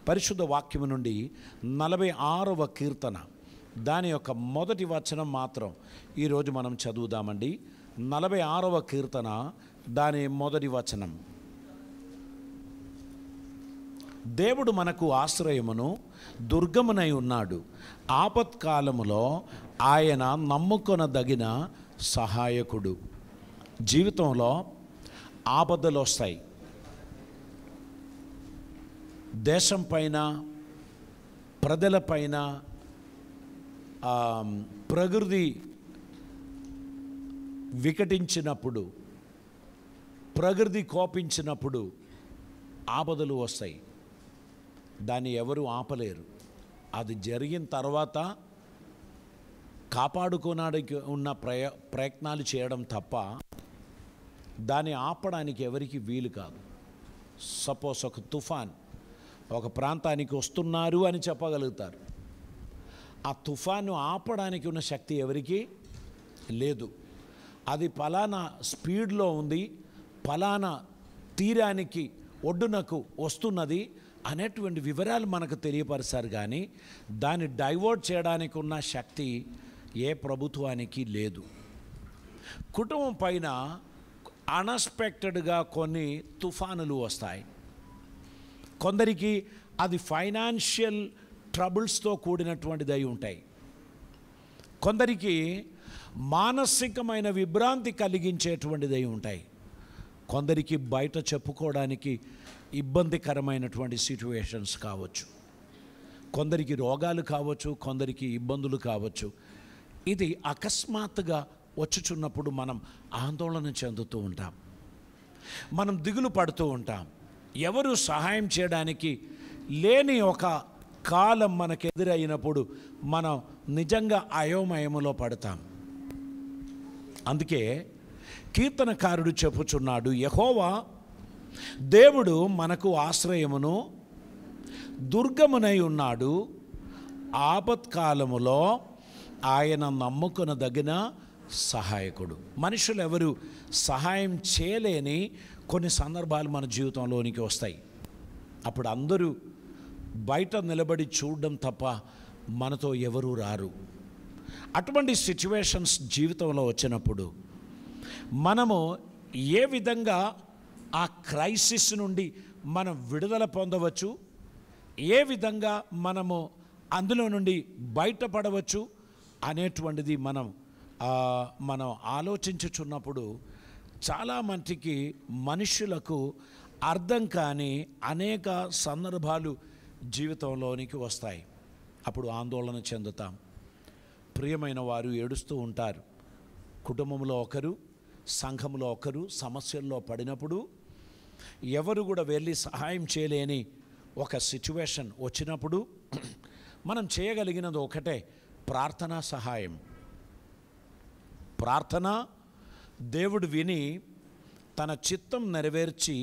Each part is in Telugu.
పరిశుద్ధ వాక్యము నుండి 46వ కీర్తన దాని యొక్క మొదటి వచనం మాత్రం ఈరోజు మనం చదువుదామండి. 46వ కీర్తన దాని మొదటి వచనం. దేవుడు మనకు ఆశ్రయమును దుర్గమునై ఉన్నాడు, ఆపత్కాలములో ఆయన నమ్ముకొనదగిన సహాయకుడు. జీవితంలో ఆపదలు వస్తాయి. దేశం పైన, ప్రజలపైన, ప్రకృతి వికటించినప్పుడు, ప్రకృతి కోపించినప్పుడు ఆపదలు వస్తాయి. దాన్ని ఎవరు ఆపలేరు. అది జరిగిన తర్వాత కాపాడుకోవడానికి ఉన్న ప్రయత్నాలు చేయడం తప్ప దాన్ని ఆపడానికి ఎవరికి వీలు కాదు. సపోజ్ ఒక తుఫాన్ ఒక ప్రాంతానికి వస్తున్నారు అని చెప్పగలుగుతారు. ఆ తుఫాను ఆపడానికి ఉన్న శక్తి ఎవరికి లేదు. అది పలానా స్పీడ్లో ఉంది, పలానా తీరానికి ఒడ్డునకు వస్తున్నది అనేటువంటి వివరాలు మనకు తెలియపరిచారు. కానీ దాన్ని డైవర్ట్ చేయడానికి ఉన్న శక్తి ఏ ప్రభుత్వానికి లేదు. కుటుంబం పైన అన్ఎక్స్పెక్టెడ్గా కొన్ని తుఫానులు వస్తాయి. కొందరికి అది ఫైనాన్షియల్ ట్రబుల్స్తో కూడినటువంటిది అయి ఉంటాయి. కొందరికి మానసికమైన విభ్రాంతి కలిగించేటువంటిది అయి ఉంటాయి. కొందరికి బయట చెప్పుకోవడానికి ఇబ్బందికరమైనటువంటి సిచ్యువేషన్స్ కావచ్చు. కొందరికి రోగాలు కావచ్చు, కొందరికి ఇబ్బందులు కావచ్చు. ఇది అకస్మాత్తుగా వచ్చుచున్నప్పుడు మనం ఆందోళన చెందుతూ ఉంటాం, మనం దిగులు పడుతూ ఉంటాం. ఎవరు సహాయం చేయడానికి లేని ఒక కాలం మనకు ఎదురైనప్పుడు మనం నిజంగా అయోమయములో పడతాం. అందుకే కీర్తనకారుడు చెప్పుచున్నాడు, యెహోవా దేవుడు మనకు ఆశ్రయమును దుర్గమునై ఉన్నాడు, ఆపత్కాలములో ఆయన నమ్ముకొనదగిన సహాయకుడు. మనుషులు ఎవరు సహాయం చేయలేని కొన్ని సందర్భాలు మన జీవితంలోనికి వస్తాయి. అప్పుడు అందరూ బయట నిలబడి చూడడం తప్ప మనతో ఎవరూ రారు. అటువంటి సిచ్యువేషన్స్ జీవితంలో వచ్చినప్పుడు మనము ఏ విధంగా ఆ క్రైసిస్ నుండి మనం విడుదల పొందవచ్చు, ఏ విధంగా మనము అందులో నుండి బయటపడవచ్చు అనేటువంటిది మనం ఆలోచించుచున్నప్పుడు చాలా మటుకి మనుషులకు అర్థం కాని అనేక సందర్భాలు జీవితంలోనికి వస్తాయి. అప్పుడు ఆందోళన చెందుతాం. ప్రియమైన వారు ఏడుస్తూ ఉంటారు. కుటుంబంలో ఒకరు, సంఘంలో ఒకరు సమస్యల్లో పడినప్పుడు ఎవరు కూడా వెళ్ళి సహాయం చేయలేని ఒక సిచ్యువేషన్ వచ్చినప్పుడు మనం చేయగలిగినది ఒకటే, ప్రార్థనా సహాయం. ప్రార్థన దేవుడు విని తన చిత్తం నెరవేర్చి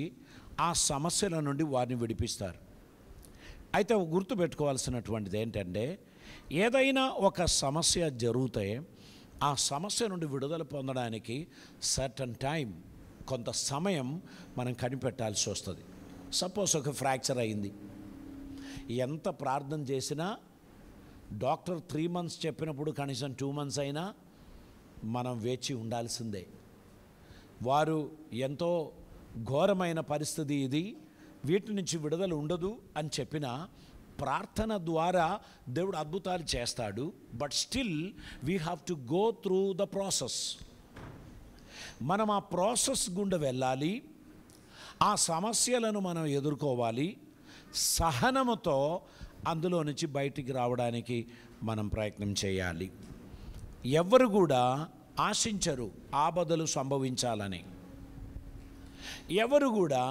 ఆ సమస్యల నుండి వారిని విడిపిస్తారు. అయితే గుర్తుపెట్టుకోవాల్సినటువంటిది ఏంటంటే, ఏదైనా ఒక సమస్య జరిగితే ఆ సమస్య నుండి విడుదల పొందడానికి సర్టన్ టైం, కొంత సమయం మనం కనిపెట్టాల్సి వస్తుంది. సపోజ్ ఒక ఫ్రాక్చర్ అయింది, ఎంత ప్రార్థన చేసినా డాక్టర్ 3 months చెప్పినప్పుడు కనీసం 2 months అయినా మనం వేచి ఉండాల్సిందే. వారు ఎంతో ఘోరమైన పరిస్థితి ఇది, వీటి నుంచి విడుదల ఉండదు అని చెప్పిన ప్రార్థన ద్వారా దేవుడు అద్భుతాలు చేస్తాడు. But still we have to go through the process. మనం ఆ ప్రాసెస్ గుండా వెళ్ళాలి. ఆ సమస్యలను మనం ఎదుర్కోవాలి. సహనముతో అందులో నుంచి బయటికి రావడానికి మనం ప్రయత్నం చేయాలి. ఎవరు కూడా ఆశించరు ఆపదలు సంభవించాలని. ఎవరు కూడా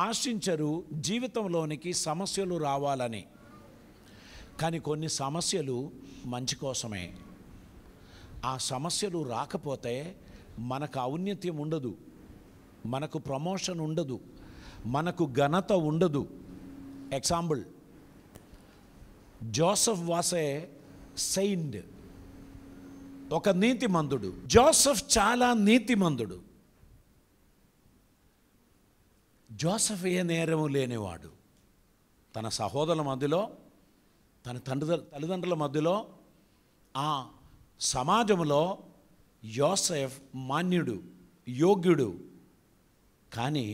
ఆశించరు జీవితంలోనికి సమస్యలు రావాలని. కానీ కొన్ని సమస్యలు మంచి కోసమే. ఆ సమస్యలు రాకపోతే మనకు ఔన్నత్యం ఉండదు, మనకు ప్రమోషన్ ఉండదు, మనకు ఘనత ఉండదు. Example, Joseph was a Saint, ఒక నీతిమంతుడు. జోసెఫ్ చాలా నీతిమంతుడు. జోసెఫ్ ఏ నేరము లేనివాడు. తన సహోదరుల మధ్యలో, తన తల్లిదండ్రుల మధ్యలో, ఆ సమాజంలో యోసేఫ్ మాన్యుడు, యోగ్యుడు. కానీ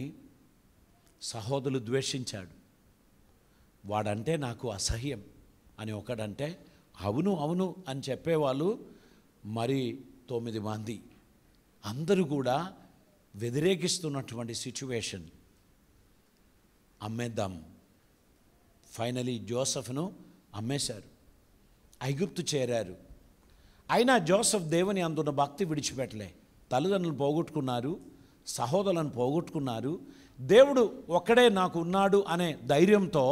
సహోదరులు ద్వేషించాడు. వాడంటే నాకు అసహ్యం అని ఒకడంటే, అవును అవును అని చెప్పేవాళ్ళు మరి 9 మంది. అందరూ కూడా వ్యతిరేకిస్తున్నటువంటి సిచ్యువేషన్. అమ్మేద్దాం. ఫైనలీ జోసెఫ్ను అమ్మేశారు, ఐగుప్తు చేరారు. అయినా జోసెఫ్ దేవుని అందున్న భక్తి విడిచిపెట్టలే. తల్లిదండ్రులను పోగొట్టుకున్నారు, సహోదరులను పోగొట్టుకున్నారు. దేవుడు ఒక్కడే నాకు ఉన్నాడు అనే ధైర్యంతో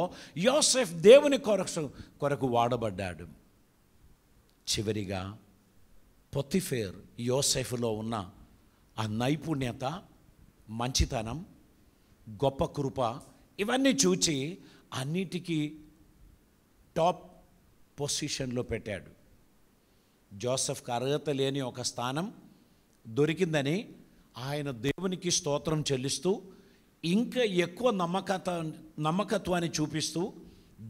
యోసేఫ్ దేవుని కొరకు వాడబడ్డాడు. చివరిగా పొతిఫేర్ యోసేఫ్లో ఉన్న ఆ నైపుణ్యత, మంచితనం, గొప్ప కృప ఇవన్నీ చూచి అన్నిటికీ టాప్ పొజిషన్లో పెట్టాడు. జోసెఫ్కి అర్హత లేని ఒక స్థానం దొరికిందని ఆయన దేవునికి స్తోత్రం చెల్లిస్తూ, ఇంకా ఎక్కువ నమ్మకత్వాన్ని చూపిస్తూ,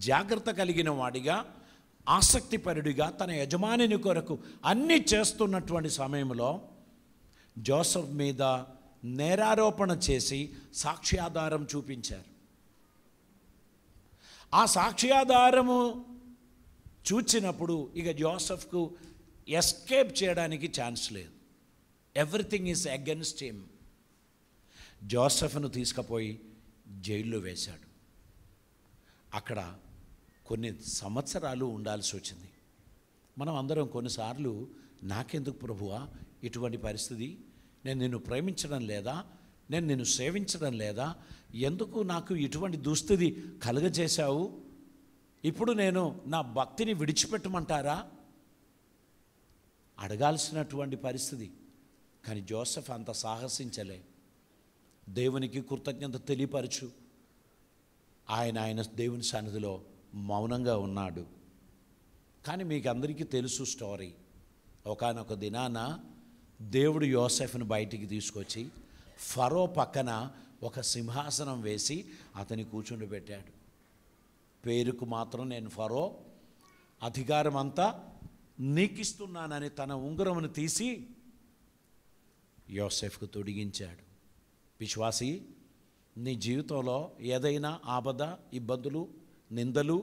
జాగ్రత్త కలిగిన వాడిగా, ఆసక్తిపరుడిగా తన యజమానిని కొరకు అన్నీ చేస్తున్నటువంటి సమయంలో జోసెఫ్ మీద నేరారోపణ చేసి సాక్ష్యాధారం చూపించారు. ఆ సాక్ష్యాధారము చూచినప్పుడు ఇక జోసెఫ్కు ఎస్కేప్ చేయడానికి ఛాన్స్ లేదు. Everything is against him. జోసెఫ్ను తీసుకుపోయి జైల్లో వేశాడు. అక్కడ కొన్ని సంవత్సరాలు ఉండాల్సి వచ్చింది. మనం అందరం కొన్నిసార్లు నాకెందుకు ప్రభువా ఇటువంటి పరిస్థితి, నేను నిన్ను ప్రేమించడం లేదా, నేను నిన్ను సేవించడం లేదా, ఎందుకు నాకు ఇటువంటి దుస్థితి కలుగజేశావు, ఇప్పుడు నేను నా భక్తిని విడిచిపెట్టమంటారా అడగాల్సినటువంటి పరిస్థితి. కానీ జోసెఫ్ అంత సాహసించలే. దేవునికి కృతజ్ఞత తెలియపరచు. ఆయన దేవుని సన్నిధిలో మౌనంగా ఉన్నాడు. కానీ మీకు అందరికీ తెలుసు స్టోరీ. ఒకానొక దినాన దేవుడు యోసేఫ్ను బయటికి తీసుకొచ్చి ఫరో పక్కన ఒక సింహాసనం వేసి అతని కూర్చుండబెట్టాడు. పేరుకు మాత్రం నేను ఫరో, అధికారం అంతా నీకిస్తున్నానని తన ఉంగరమును తీసి యోసేఫ్కు తొడిగించాడు. విశ్వాసి, నీ జీవితంలో ఏదైనా ఆపద, ఇబ్బందులు, నిందలు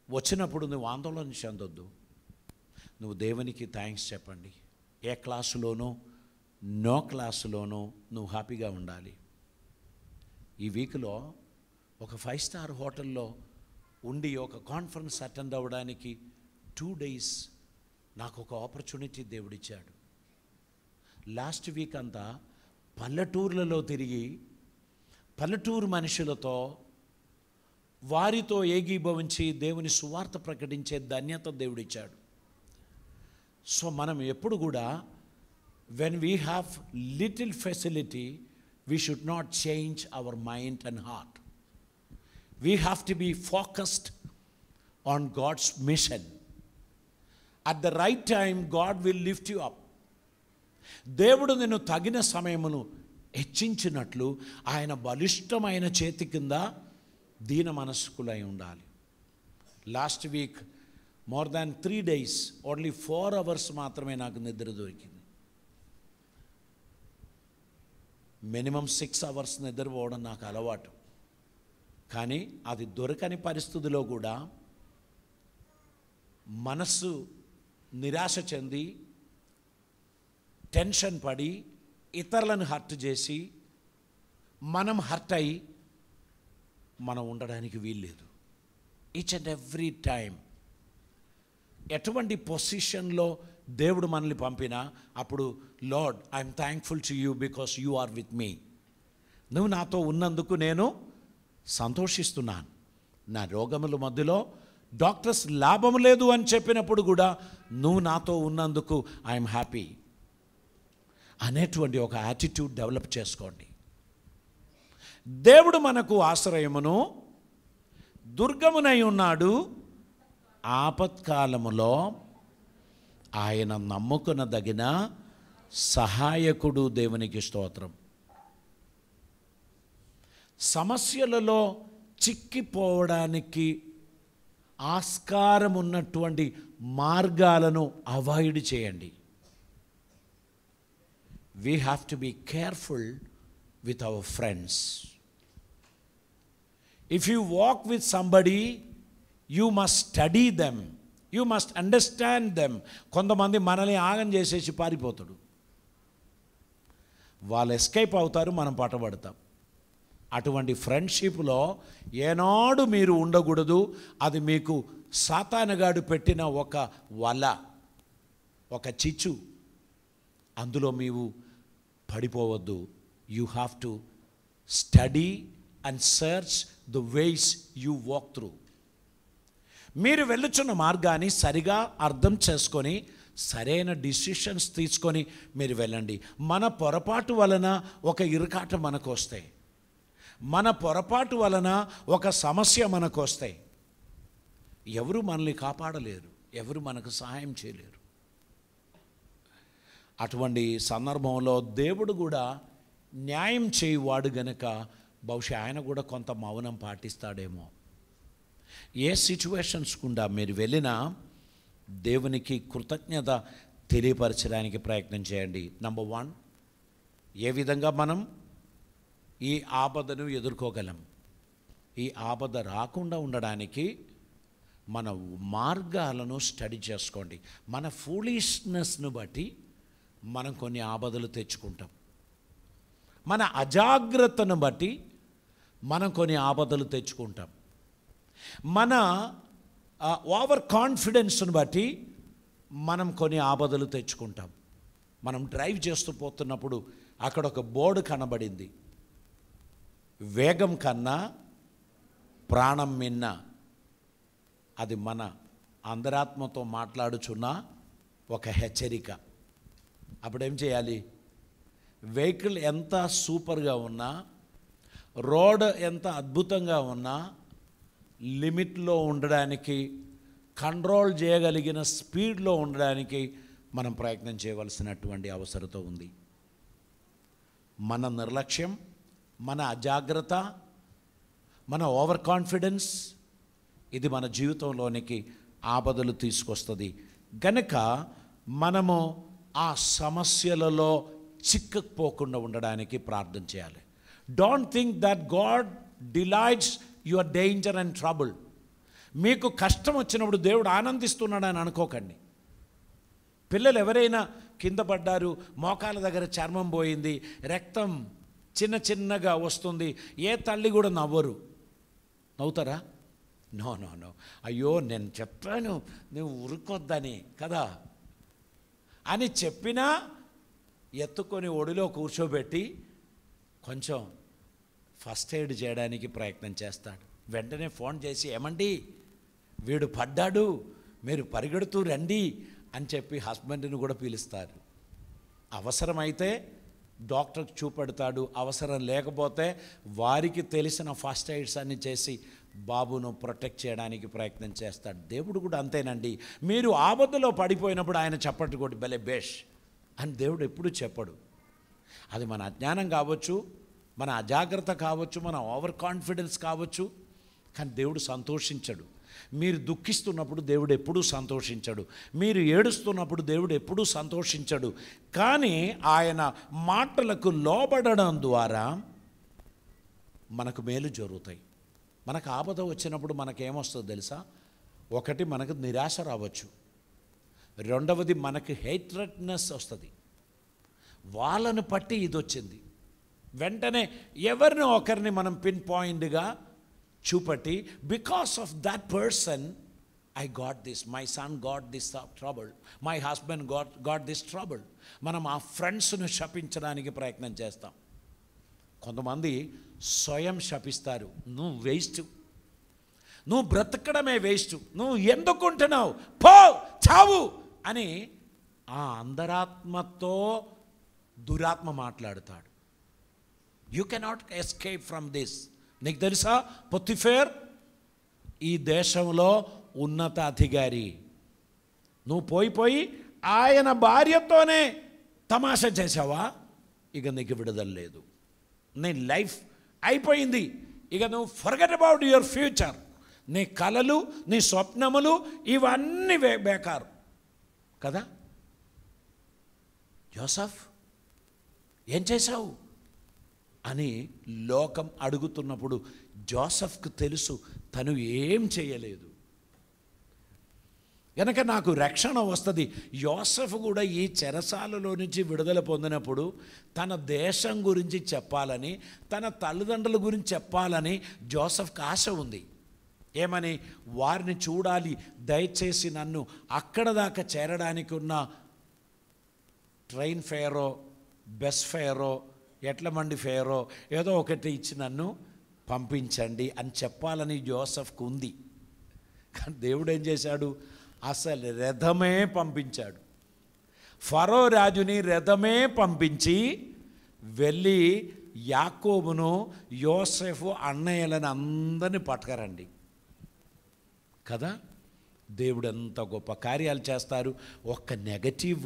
వచ్చినప్పుడు నువ్వు ఆందోళన చెందొద్దు. నువ్వు దేవునికి థ్యాంక్స్ చెప్పండి. ఏ క్లాసులోనో నో క్లాసులోనో నువ్వు హ్యాపీగా ఉండాలి. ఈ వీక్లో ఒక 5 స్టార్ హోటల్లో ఉండి ఒక కాన్ఫరెన్స్ అటెండ్ అవ్వడానికి 2 days నాకు ఒక ఆపర్చునిటీ దేవుడిచ్చాడు. లాస్ట్ వీక్ అంతా పల్లెటూర్లలో తిరిగి పల్లెటూరు మనుషులతో వారితో ఏకీభవించి దేవుని సువార్త ప్రకటించే ధన్యత దేవుడిచ్చాడు. సో మనం ఎప్పుడు కూడా when we have little facility we should not change our mind and heart. We have to be focused on God's mission. At the right time God will lift you up. దేవుడు నిన్ను తగిన సమయమును హెచ్చించినట్లు ఆయన బలిష్టమైన చేతి కింద దీన మనస్కులై ఉండాలి. Last week more than 3 days only 4 hours మాత్రమే నాకు నిద్ర దొరికింది. మినిమం 6 hours నిద్రపోవడం నాకు అలవాటు. కానీ అది దొరకని పరిస్థితిలో కూడా మనస్సు నిరాశ చెంది, టెన్షన్ పడి, ఇతరులను హర్ట్ చేసి మనం హర్ట్ అయి మనం ఉండడానికి వీల్లేదు. ఈచ్ అండ్ ఎవ్రీ టైం ఎటువంటి పొజిషన్లో దేవుడు మనల్ని పంపినా అప్పుడు lord I'm thankful to you because you are with me. నువ్వు నాతో ఉన్నందుకు నేను సంతోషిస్తున్నాను. నా రోగముల మధ్యలో డాక్టర్స్ లాభం లేదు అని చెప్పినప్పుడు కూడా నువ్వు నాతో ఉన్నందుకు ఐఎమ్ హ్యాపీ అనేటువంటి ఒక యాటిట్యూడ్ డెవలప్ చేసుకోండి. దేవుడు మనకు ఆశ్రయమును దుర్గమునై ఉన్నాడు. ఆపత్కాలములో ఆయన నమ్ముకొనదగిన సహాయకుడు. దేవునికి స్తోత్రం. సమస్యలలో చిక్కిపోవడానికి ఆస్కారం ఉన్నటువంటి మార్గాలను అవాయిడ్ చేయండి. We have to be careful with our friends. If you walk with somebody, you must study them. You must understand them. కొంతమంది మనల్ని ఆగం చేసేసి పారిపోతాడు. వాళ్ళు ఎస్కేప్ అవుతారు, మనం పట్టబడతాం. అటువంటి ఫ్రెండ్షిప్లో ఏనాడు మీరు ఉండకూడదు. అది మీకు సాతానుగాడు పెట్టిన ఒక వల, ఒక చిచ్చు. అందులో మీరు పడిపోవద్దు. You have to study and search the ways you walk through. మీరు వెళ్ళుచున్న మార్గాన్ని సరిగా అర్థం చేసుకొని సరైన డిసిషన్స్ తీసుకొని మీరు వెళ్ళండి. మన పొరపాటు వలన ఒక ఇరుకాట మనకు వస్తాయి. మన పొరపాటు వలన ఒక సమస్య మనకు వస్తాయి. ఎవరు మనల్ని కాపాడలేరు, ఎవరు మనకు సహాయం చేయలేరు. అటువంటి సందర్భంలో దేవుడు కూడా న్యాయం చేయువాడు గనుక బహుశా ఆయన కూడా కొంత మౌనం పాటిస్తాడేమో. ఏ సిచ్యువేషన్స్ గుండా మీరు వెళ్ళినా దేవునికి కృతజ్ఞత తెలియపరచడానికి ప్రయత్నం చేయండి. నంబర్ 1, ఏ విధంగా మనం ఈ ఆపదను ఎదుర్కోగలం? ఈ ఆపద రాకుండా ఉండడానికి మన మార్గాలను స్టడీ చేసుకోండి. మన ఫూలిష్నెస్ను బట్టి మనం కొన్ని ఆపదలు తెచ్చుకుంటాం. మన అజాగ్రత్తను బట్టి మనం కొన్ని ఆపదలు తెచ్చుకుంటాం. మన ఓవర్ కాన్ఫిడెన్స్ను బట్టి మనం కొన్ని ఆపదలు తెచ్చుకుంటాం. మనం డ్రైవ్ చేస్తూ పోతున్నప్పుడు అక్కడ ఒక బోర్డు కనబడింది, వేగం కన్నా ప్రాణం మిన్న. అది మన అంతరాత్మతో మాట్లాడుచున్న ఒక హెచ్చరిక. అప్పుడేం చేయాలి? వెహికల్ ఎంత సూపర్గా ఉన్నా, రోడ్ ఎంత అద్భుతంగా ఉన్నా, లిమిట్లో ఉండడానికి, కంట్రోల్ చేయగలిగిన స్పీడ్లో ఉండడానికి మనం ప్రయత్నం చేయవలసినటువంటి అవసరత ఉంది. మన నిర్లక్ష్యం, మన అజాగ్రత్త, మన ఓవర్ కాన్ఫిడెన్స్ ఇది మన జీవితంలోనికి ఆపదలు తీసుకొస్తుంది. గనుక మనము ఆ సమస్యలలో చిక్కుపోకుండా ఉండడానికి ప్రార్థన చేయాలి. Don't think that God delights your danger and trouble. మీకు కష్టం వచ్చినప్పుడు దేవుడు ఆనందిస్తున్నాడని అనుకోకండి. పిల్లలు ఎవరైనా కింద పడ్డారు, మోకాల దగ్గర చర్మం పోయింది, రక్తం చిన్న చిన్నగా వస్తుంది, ఏ తల్లి కూడా నవ్వుతారా? నో నో నో, అయ్యో నేను చెప్పాను నువ్వు ఉరుకొద్దని కదా అని చెప్పినా ఎత్తుకొని ఒడిలో కూర్చోబెట్టి కొంచెం ఫస్ట్ ఎయిడ్ చేయడానికి ప్రయత్నం చేస్తాడు. వెంటనే ఫోన్ చేసి, ఏమండి వీడు పడ్డాడు, మీరు పరిగెడుతూ రండి అని చెప్పి హస్బెండ్ని కూడా పిలుస్తారు. అవసరమైతే డాక్టర్కి చూపెడతాడు, అవసరం లేకపోతే వారికి తెలిసిన ఫస్ట్ ఎయిడ్స్ అన్ని చేసి బాబును ప్రొటెక్ట్ చేయడానికి ప్రయత్నం చేస్తాడు. దేవుడు కూడా అంతేనండి. మీరు ఆపదలో పడిపోయినప్పుడు ఆయన చప్పట్లు కొట్టి భలే బేష్ అని దేవుడు ఎప్పుడు చెప్పడు. అది మన అజ్ఞానం కావచ్చు, మన అజాగ్రత్త కావచ్చు, మన ఓవర్ కాన్ఫిడెన్స్ కావచ్చు, కానీ దేవుడు సంతోషించడు. మీరు దుఃఖిస్తున్నప్పుడు దేవుడు ఎప్పుడూ సంతోషించడు. మీరు ఏడుస్తున్నప్పుడు దేవుడు ఎప్పుడూ సంతోషించడు. కానీ ఆయన మాటలకు లోబడడం ద్వారా మనకు మేలు జరుగుతాయి. మనకు ఆపద వచ్చినప్పుడు మనకేమొస్తుందో తెలుసా? ఒకటి, మనకు నిరాశ రావచ్చు. రెండవది, మనకు హేట్రెడ్నెస్ వస్తుంది. వాళ్ళను పట్టి ఇది వచ్చింది. వెంటనే ఎవరినో ఒకరిని మనం పిన్ పాయింట్గా చూపట్టి, because of that person I got this, my son got this trouble, my husband got this trouble. మనం ఆ ఫ్రెండ్స్ను శపించడానికి ప్రయత్నం చేస్తాం. కొంతమంది స్వయం శపిస్తారు, నువ్వు వేస్ట్, నువ్వు బ్రతకడమే వేస్ట్, నువ్వు ఎందుకుంటున్నావు, పో చావు అని ఆ అంతరాత్మతో దురాత్మ మాట్లాడతాడు. You cannot escape from this. నీకు తెలుసా, పొతిఫేర్ ఈ దేశంలో ఉన్నత అధికారి. నువ్వు పోయి ఆయన భార్యతోనే తమాషా చేసావా, ఇక నీకు విడుదల లేదు, నీ లైఫ్ అయిపోయింది, ఇక నువ్వు ఫర్గెట్ అబౌట్ యువర్ ఫ్యూచర్. నీ కలలు, నీ స్వప్నములు ఇవన్నీ బేకారు కదా. యోసేఫ్ ఏం చేశావు అని లోకం అడుగుతున్నప్పుడు జోసెఫ్కు తెలుసు తను ఏం చేయలేదు కనుక నాకు రక్షణ వస్తుంది. యోసేఫ్ కూడా ఈ చెరసాలలో నుంచి విడుదల పొందినప్పుడు తన దేశం గురించి చెప్పాలని, తన తల్లిదండ్రుల గురించి చెప్పాలని జోసెఫ్కి ఆశ ఉంది. ఏమని? వారిని చూడాలి, దయచేసి నన్ను అక్కడ దాకా చేరడానికి ఉన్న ట్రైన్ ఫేరో, బస్ ఫేరో, ఎట్ల మండి ఫేరో ఏదో ఒకటి ఇచ్చి నన్ను పంపించండి అని చెప్పాలని జోసెఫ్కు ఉంది. కానీ దేవుడు ఏం చేశాడు? అసలు రథమే పంపించాడు. ఫరో రాజుని రథమే పంపించి వెళ్ళి యాకోబును, యోసేఫు అన్నయ్యలను అందరినీ పట్టుకరండి కదా. దేవుడు ఎంత గొప్ప కార్యాలు చేస్తారు. ఒక్క నెగటివ్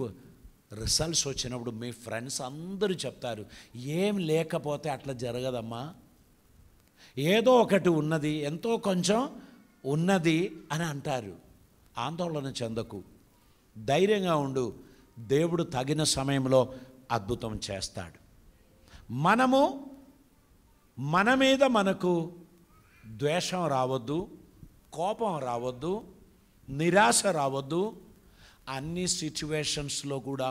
రిజల్ట్స్ వచ్చినప్పుడు మీ ఫ్రెండ్స్ అందరూ చెప్తారు, ఏం లేకపోతే అట్లా జరగదమ్మా, ఏదో ఒకటి ఉన్నది, ఎంతో కొంచెం ఉన్నది అని అంటారు. ఆందోళన చెందకు, ధైర్యంగా ఉండు. దేవుడు తగిన సమయంలో అద్భుతం చేస్తాడు. మన మీద మనకు ద్వేషం రావద్దు, కోపం రావద్దు, నిరాశ రావద్దు. అన్ని సిచ్యువేషన్స్లో కూడా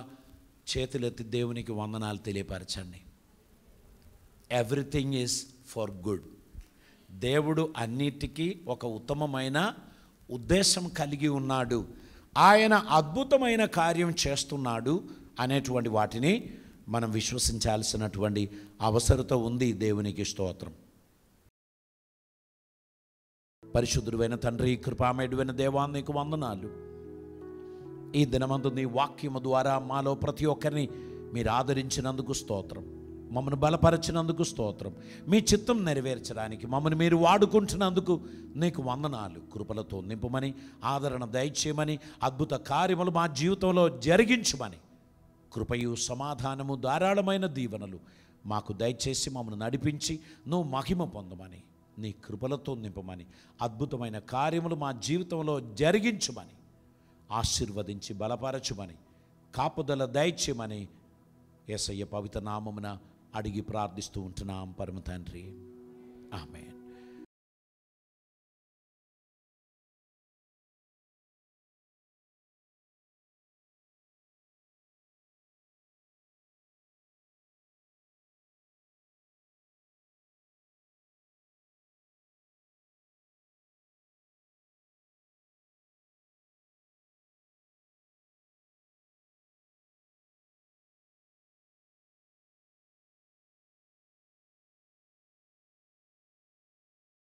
చేతులెత్తి దేవునికి వందనాలు తెలియపరచండి. Everything is for good. దేవుడు అన్నిటికీ ఒక ఉత్తమమైన ఉద్దేశం కలిగి ఉన్నాడు. ఆయన అద్భుతమైన కార్యం చేస్తున్నాడు అనేటువంటి వాటిని మనం విశ్వసించాల్సినటువంటి అవసరత ఉంది. దేవునికి స్తోత్రం. పరిశుద్ధుడైన తండ్రి, కృపామయుడైన దేవా, నీకు వందనాలు. ఈ దినమందు నీ వాక్యము ద్వారా మాలో ప్రతి ఒక్కరిని మీరు ఆదరించినందుకు స్తోత్రం. మమ్మల్ని బలపరిచినందుకు స్తోత్రం. మీ చిత్తం నెరవేర్చడానికి మమ్మల్ని మీరు వాడుకుంటున్నందుకు నీకు వందనాలు. కృపలతో నింపమని, ఆదరణ దయచేయమని, అద్భుత కార్యములు మా జీవితంలో జరిగించమని, కృపయు సమాధానము ధారాళమైన దీవెనలు మాకు దయచేసి మమ్మల్ని నడిపించి నువ్వు మహిమ పొందమని, నీ కృపలతో నింపమని, అద్భుతమైన కార్యములు మా జీవితంలో జరిగించమని, ఆశీర్వదించి బలపరచుమని, కాపుదల దయచేయమని యేసయ్య పవిత్ర నామమున అడిగి ప్రార్థిస్తూ ఉంటున్నాం పరమ తండ్రి. ఆమేన్.